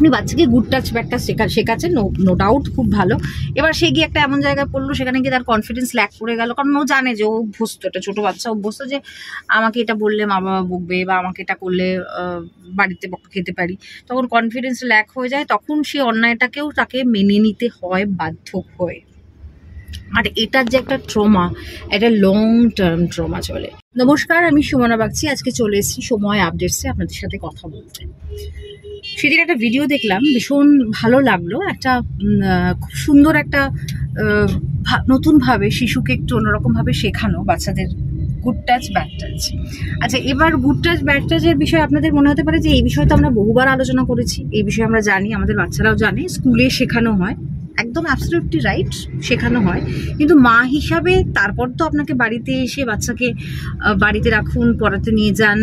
আপনি বাচ্চাকে good touch bad touch শেখাচ্ছেন, নো ডাউট, খুব ভালো। এবার সে গিয়ে একটা এমন জায়গায় পড়লো, সেখানে গিয়ে তার কনফিডেন্স ল্যাক করে গেল, কারণ ও জানে যে ও অভ্যস্ত, একটা ছোটো বাচ্চা অভ্যস্ত যে আমাকে এটা বললে মা বাবা বকবে বা আমাকে এটা করলে বাড়িতে বকা খেতে পারি। তখন কনফিডেন্স ল্যাক হয়ে যায়, তখন সে অন্যায়টাকেও তাকে মেনে নিতে হয় বাধ্য হয়ে। আর এটার যে একটা ট্রমা, একটা লং টার্ম ট্রমা চলে। নমস্কার, আমি সুমনা বাগচি। আজকে চলে এসেছি সময় আপডেটসে আপনাদের সাথে কথা বলতে। সেদিন একটা ভিডিও দেখলাম, ভীষণ ভালো লাগলো। একটা খুব সুন্দর একটা নতুনভাবে শিশুকে একটু অন্যরকমভাবে শেখানো, বাচ্চাদের গুড টাচ ব্যাড টাচ। আচ্ছা, এবার গুড টাচ ব্যাড টাচের বিষয়ে আপনাদের মনে হতে পারে যে এই বিষয়ে তো আমরা বহুবার আলোচনা করেছি, এই বিষয়ে আমরা জানি, আমাদের বাচ্চারাও জানে, স্কুলে শেখানো হয়, একদম অ্যাবসলিউটলি রাইট, শেখানো হয়। কিন্তু মা হিসাবে তারপর তো আপনাকে বাড়িতে এসে বাচ্চাকে বাড়িতে রাখুন, পড়াতে নিয়ে যান,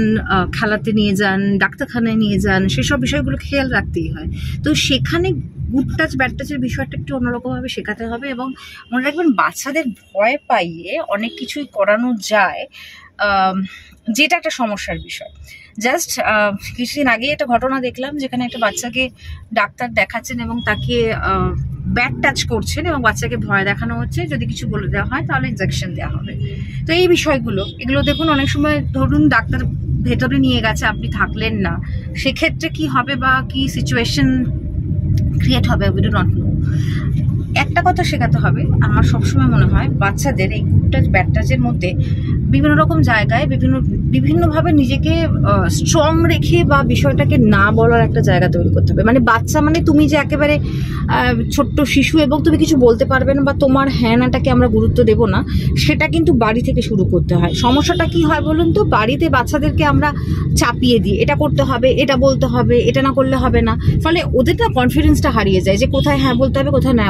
খেলাতে নিয়ে যান, ডাক্তারখানায় নিয়ে যান, সেসব বিষয়গুলো খেয়াল রাখতেই হয়। তো সেখানে গুড টাচ ব্যাড টাচের বিষয়টা একটু অন্যরকমভাবে শেখাতে হবে। এবং মনে রাখবেন, বাচ্চাদের ভয় পাইয়ে অনেক কিছুই করানো যায়, যেটা একটা সমস্যার বিষয়। জাস্ট কিছুদিন আগে একটা ঘটনা দেখলাম, যেখানে একটা বাচ্চাকে ডাক্তার দেখাচ্ছেন এবং তাকে ব্যাড টাচ করছেন এবং বাচ্চাকে ভয় দেখানো হচ্ছে, যদি কিছু বলে দেওয়া হয় তাহলে ইনজেকশন দেওয়া হবে। তো এই বিষয়গুলো, এগুলো দেখুন, অনেক সময় ধরুন ডাক্তার ভেতরে নিয়ে গেছে, আপনি থাকলেন না, সেক্ষেত্রে কি হবে বা কি সিচুয়েশন ক্রিয়েট হবে, উই ডু নট নো। একটা কথা শেখাতে হবে, আমার সবসময় মনে হয় বাচ্চাদের এই গুড টাচ ব্যাড টাচের মধ্যে বিভিন্ন রকম জায়গায় বিভিন্নভাবে নিজেকে স্ট্রং রেখে বা বিষয়টাকে না বলার একটা জায়গা তৈরি করতে হবে। মানে বাচ্চা মানে তুমি যে একেবারে ছোট্ট শিশু এবং তুমি কিছু বলতে পারবে না বা তোমার হ্যানাটাকে আমরা গুরুত্ব দেব না, সেটা কিন্তু বাড়ি থেকে শুরু করতে হয়। সমস্যাটা কি হয় বলুন তো, বাড়িতে বাচ্চাদেরকে আমরা চাপিয়ে দিই, এটা করতে হবে, এটা বলতে হবে, এটা না করলে হবে না, ফলে ওদের না কনফিডেন্সটা হারিয়ে যায় যে কোথায় হ্যাঁ বলতে হবে, কোথায় না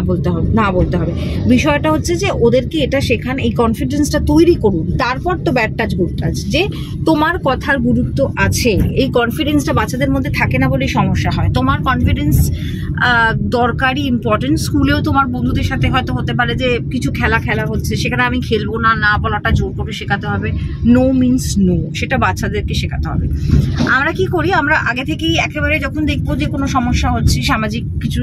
বলতে হবে। বিষয়টা হচ্ছে যে ওদেরকে এটা শেখান, এই কনফিডেন্সটা তৈরি করুন, তারপর তো ব্যাড টাচ গুড টাচ, যে তোমার কথার গুরুত্ব আছে। এই কনফিডেন্সটা বাচ্চাদের মধ্যে থাকে না বলেই সমস্যা হয়। তোমার কনফিডেন্স দরকারি, ইম্পর্টেন্ট। স্কুলেও তোমার বন্ধুদের সাথে হয়তো হতে পারে যে কিছু খেলা হচ্ছে, সেখানে আমি খেলবো না, না বলাটা জোর করে শেখাতে হবে। নো মিনস নো, সেটা বাচ্চাদেরকে শেখাতে হবে। আমরা কি করি, আমরা আগে থেকেই একেবারে যখন দেখবো যে কোনো সমস্যা হচ্ছে, সামাজিক কিছু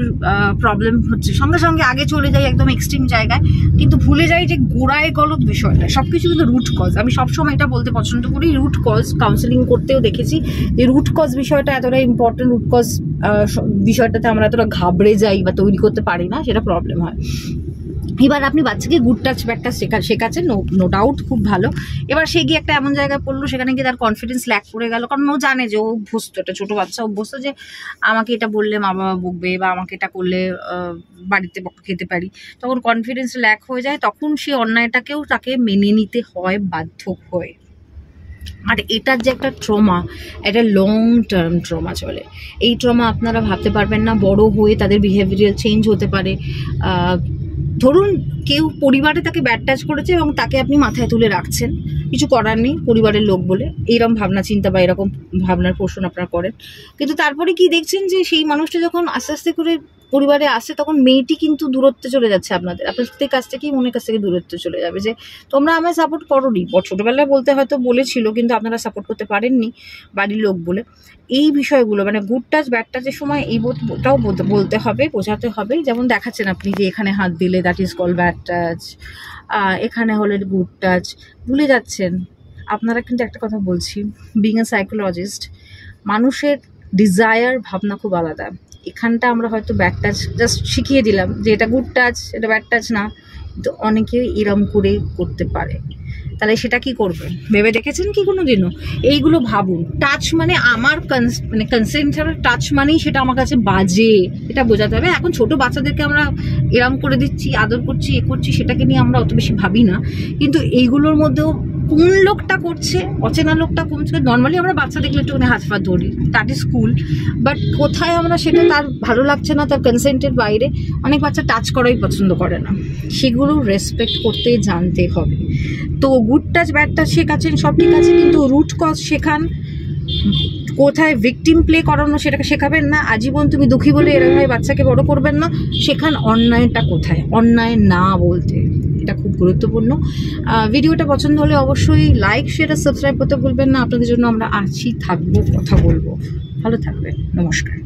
প্রবলেম হচ্ছে, সঙ্গে সঙ্গে আগে চলে যাই একদম এক্সট্রিম জায়গায়, কিন্তু ভুলে যাই যে গোড়ায় গলদ বিষয়টা। সবকিছু কিন্তু রুট কজ, আমি সবসময় এটা বলতে পছন্দ করি, রুট কজ। কাউন্সেলিং করতেও দেখেছি যে রুট কজ বিষয়টা এতটা ইম্পর্টেন্ট। রুট কজ বিষয়টাতে আমরা এতটা ঘাবড়ে যাই বা তৈরি করতে পারি না, সেটা প্রবলেম হয়। এবার আপনি বাচ্চাকে গুড টাচ ব্যাড টাচ শেখাচ্ছেন, নো ডাউট, খুব ভালো। এবার সে গিয়ে একটা এমন জায়গায় পড়লো, সেখানে গিয়ে তার কনফিডেন্স ল্যাক করে গেল, কারণ ও জানে যে ও অভ্যস্ত, একটা ছোটো বাচ্চা অভ্যস্ত যে আমাকে এটা বললে মা বাবা বকবে বা আমাকে এটা করলে বাড়িতে বকা খেতে পারি। তখন কনফিডেন্স ল্যাক হয়ে যায়, তখন সে অন্যায়টাকেও তাকে মেনে নিতে হয় বাধ্য হয়ে। আর এটার যে একটা ট্রমা, একটা লং টার্ম ট্রমা চলে। এই ট্রমা আপনারা ভাবতে পারবেন না, বড় হয়ে তাদের বিহেভিয়ার চেঞ্জ হতে পারে। ধরুন কেউ পরিবারে তাকে ব্যাড টাচ করেছে এবং তাকে আপনি মাথায় তুলে রাখছেন, কিছু করার নেই, পরিবারের লোক বলে এইরকম ভাবনা চিন্তা বা এরকম ভাবনার পোষণ আপনারা করেন। কিন্তু তারপরে কি দেখছেন যে সেই মানুষটা যখন আস্তে আস্তে করে পরিবারে আসে, তখন মেয়েটি কিন্তু দূরত্বে চলে যাচ্ছে, আপনাদের কাছ থেকেই, মনের কাছ থেকে দূরত্বে চলে যাবে যে তোমরা আমায় সাপোর্ট করোনি। ছোটোবেলায় বলতে হয়তো বলেছিল, কিন্তু আপনারা সাপোর্ট করতে পারেননি বাড়ির লোক বলে। এই বিষয়গুলো মানে গুড টাচ ব্যাড টাচের সময় এইটাও বলতে হবে, বোঝাতে হবে। যেমন দেখাচ্ছেন আপনি যে এখানে হাত দিলে that is call bad touch, এখানে হলে গুড টাচ, ভুলে যাচ্ছেন। আপনারা কিন্তু একটা কথা বলছি, বিং এ সাইকোলজিস্ট, মানুষের ডিজায়ার ভাবনা খুব আলাদা। এখানটা আমরা হয়তো ব্যাড টাচ জাস্ট শিখিয়ে দিলাম যে এটা গুড টাচ, এটা ব্যাড টাচ না, কিন্তু অনেকে এরম করে করতে পারে। তাহলে সেটা কি করবে ভেবে দেখেছেন কি কোনো দিনও? এইগুলো ভাবুন। টাচ মানে আমার কনসেন্ট্রাল টাচ মানেই সেটা আমার কাছে বাজে, এটা বোঝাতে হবে। এখন ছোট বাচ্চাদেরকে আমরা এরম করে দিচ্ছি, আদর করছি, করছি, সেটাকে নিয়ে আমরা অত বেশি ভাবি না। কিন্তু এইগুলোর মধ্যেও কোন লোকটা করছে, অচেনা লোকটা করছে, নর্মালি আমরা বাচ্চা দেখলে একটুখানি হাত পা ধরি, দ্যাট ইজ স্কুল। বাট কোথায় আমরা সেটা তার ভালো লাগছে না, তার কনসেন্টের বাইরে অনেক বাচ্চা টাচ করাই পছন্দ করে না, সেগুলো রেসপেক্ট করতে জানতে হবে। তো গুড টাচ ব্যাড টাচ শেখাচ্ছেন, সব ঠিক আছে, কিন্তু রুট কজ শেখান। কোথায় ভিকটিম প্লে করানো সেটাকে শেখাবেন না। আজীবন তুমি দুঃখী বলে এরকমভাবে বাচ্চাকে বড় করবেন না। শেখান অন্যায়টা কোথায়, অন্যায় না বলতে, এটা খুব গুরুত্বপূর্ণ। ভিডিওটা পছন্দ হলে অবশ্যই লাইক, শেয়ার আর সাবস্ক্রাইব করতে ভুলবেন না। আপনাদের জন্য আমরা আছি, থাকবো, কথা বলবো। ভালো থাকবেন, নমস্কার।